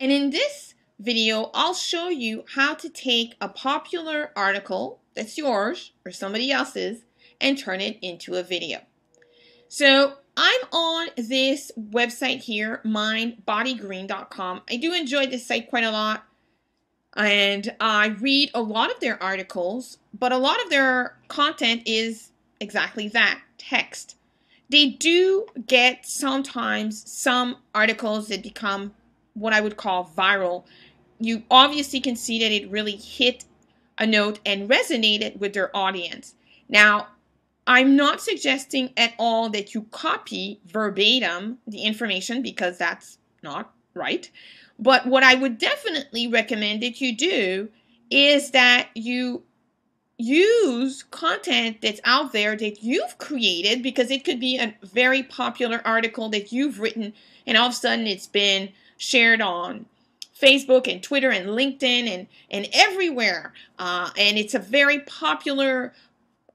And in this video, I'll show you how to take a popular article that's yours or somebody else's and turn it into a video. So I'm on this website here, mindbodygreen.com. I do enjoy this site quite a lot, and I read a lot of their articles, but a lot of their content is exactly that, text. They do get sometimes some articles that become what I would call viral. You obviously can see that it really hit a note and resonated with their audience. Now, I'm not suggesting at all that you copy verbatim the information, because that's not right. But what I would definitely recommend that you do is that you use content that's out there that you've created, because it could be a very popular article that you've written and all of a sudden it's been shared on Facebook and Twitter and LinkedIn and everywhere. And it's a very popular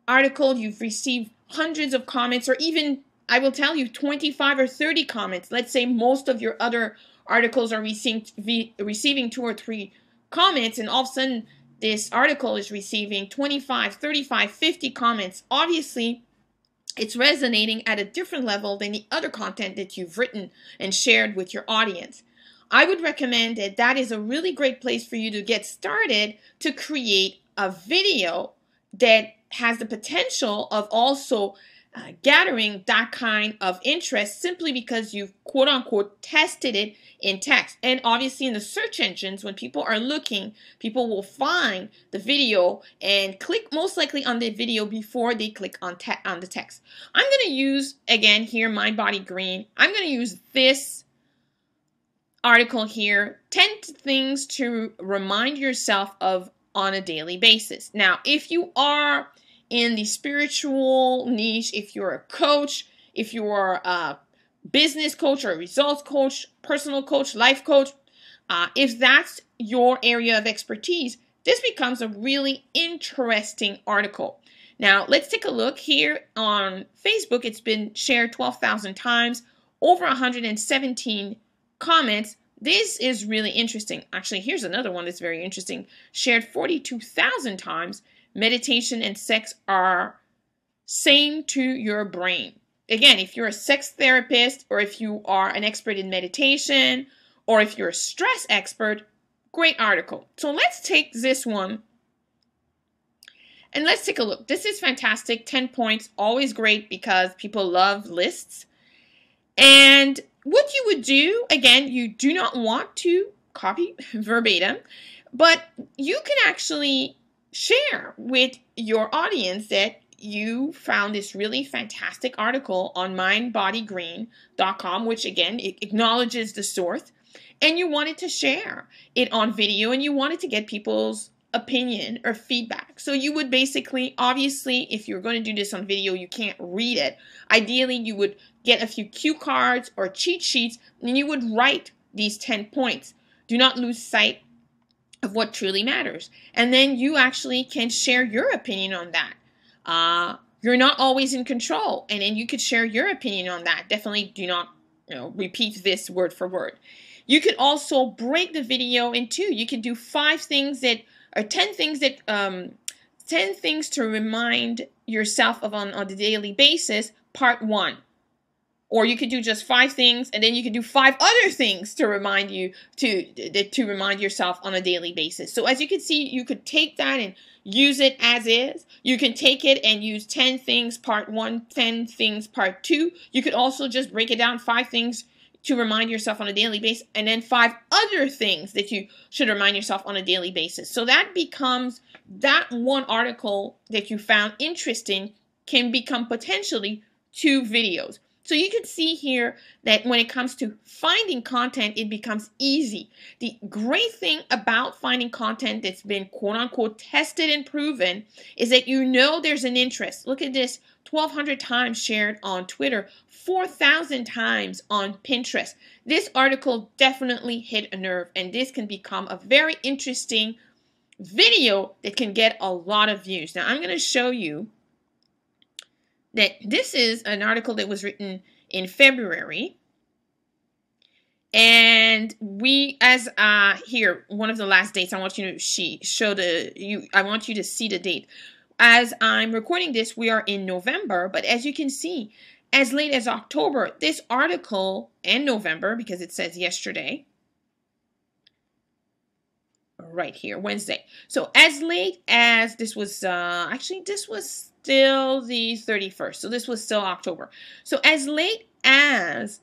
article. You've received hundreds of comments, or even, I will tell you, 25 or 30 comments. Let's say most of your other articles are receiving 2 or 3 comments, and all of a sudden this article is receiving 25, 35, 50 comments. Obviously, it's resonating at a different level than the other content that you've written and shared with your audience. I would recommend that that is a really great place for you to get started to create a video that has the potential of also gathering that kind of interest, simply because you've quote unquote tested it in text. And obviously in the search engines, when people are looking, people will find the video and click most likely on the video before they click on the text. I'm going to use, again here, Mind Body Green. I'm going to use this article here, 10 things to remind yourself of on a daily basis. Now, if you are in the spiritual niche, if you're a coach, if you're a business coach or a results coach, personal coach, life coach, if that's your area of expertise, this becomes a really interesting article. Now, let's take a look here on Facebook. It's been shared 12,000 times, over 117 comments. This is really interesting. Actually, here's another one that's very interesting. Shared 42,000 times. Meditation and sex are same to your brain. Again, if you're a sex therapist, or if you are an expert in meditation, or if you're a stress expert, great article. So let's take this one and let's take a look. This is fantastic. 10 points, always great because people love lists. And what you would do, again, you do not want to copy verbatim, but you can actually share with your audience that you found this really fantastic article on mindbodygreen.com, which again, it acknowledges the source, and you wanted to share it on video and you wanted to get people's opinion or feedback. So you would basically, obviously, if you're going to do this on video, you can't read it. Ideally, you would get a few cue cards or cheat sheets, and you would write these 10 points. Do not lose sight of what truly matters. And then you actually can share your opinion on that. You're not always in control, and then you could share your opinion on that. Definitely do not, repeat this word for word. You could also break the video in two. You could do 5 things that, or 10 things that, 10 things to remind yourself of on a daily basis, part 1. Or you could do just 5 things, and then you could do 5 other things to remind you to remind yourself on a daily basis. So as you can see, you could take that and use it as is. You can take it and use 10 things part 1, 10 things part 2. You could also just break it down, 5 things to remind yourself on a daily basis, and then 5 other things that you should remind yourself on a daily basis. So that becomes, that one article that you found interesting can become potentially 2 videos. So you can see here that when it comes to finding content, it becomes easy. The great thing about finding content that's been quote unquote tested and proven is that you know there's an interest. Look at this, 1,200 times shared on Twitter, 4,000 times on Pinterest. This article definitely hit a nerve, and this can become a very interesting video that can get a lot of views. Now I'm going to show you that this is an article that was written in February, And we, as here, one of the last dates, I want you to I want you to see the date. As I'm recording this, we are in November, but as you can see, as late as October, this article, and November, because it says yesterday, right here, Wednesday. So as late as this was, actually this was still the 31st. So this was still October. So as late as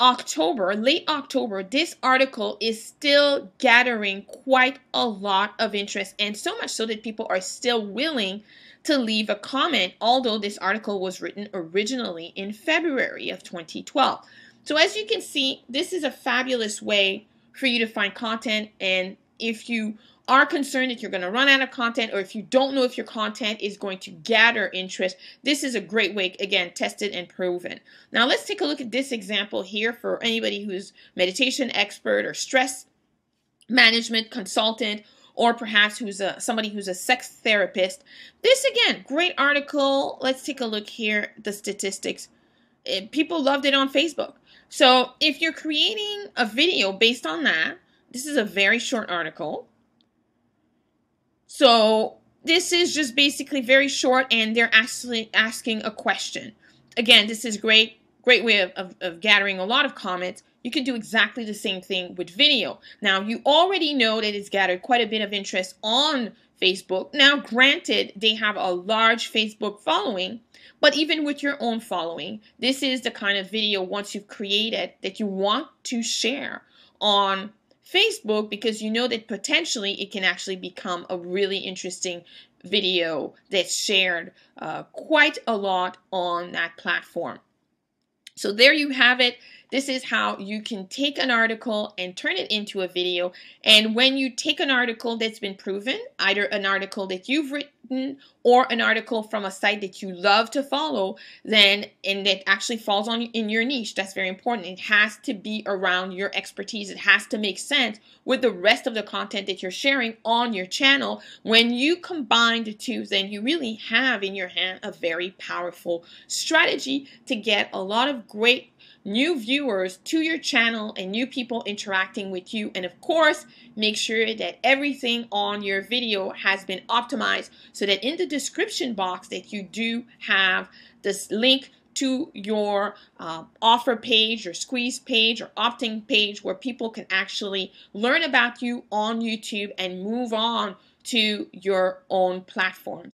October, late October, this article is still gathering quite a lot of interest, and so much so that people are still willing to leave a comment, although this article was written originally in February of 2012. So as you can see, this is a fabulous way for you to find content, and if you are concerned that you're going to run out of content, or if you don't know if your content is going to gather interest, this is a great way, again, tested and proven. Now let's take a look at this example here for anybody who's meditation expert or stress management consultant, or perhaps who's somebody who's a sex therapist. This, again, great article. Let's take a look here, the statistics. People loved it on Facebook. So if you're creating a video based on that, this is a very short article. So this is just basically very short, and they're actually asking a question. Again, this is great way of gathering a lot of comments. You can do exactly the same thing with video. Now, you already know that it's gathered quite a bit of interest on Facebook. Now, granted, they have a large Facebook following, but even with your own following, this is the kind of video, once you've created, that you want to share on Facebook, because you know that potentially it can actually become a really interesting video that's shared quite a lot on that platform. So there you have it. This is how you can take an article and turn it into a video. And when you take an article that's been proven, either an article that you've written or an article from a site that you love to follow, then, and it actually falls on in your niche, that's very important. It has to be around your expertise. It has to make sense with the rest of the content that you're sharing on your channel. When you combine the two, then you really have in your hand a very powerful strategy to get a lot of great new viewers to your channel and new people interacting with you. And of course, make sure that everything on your video has been optimized, so that in the description box that you do have this link to your offer page or squeeze page or opt-in page, where people can actually learn about you on YouTube and move on to your own platform.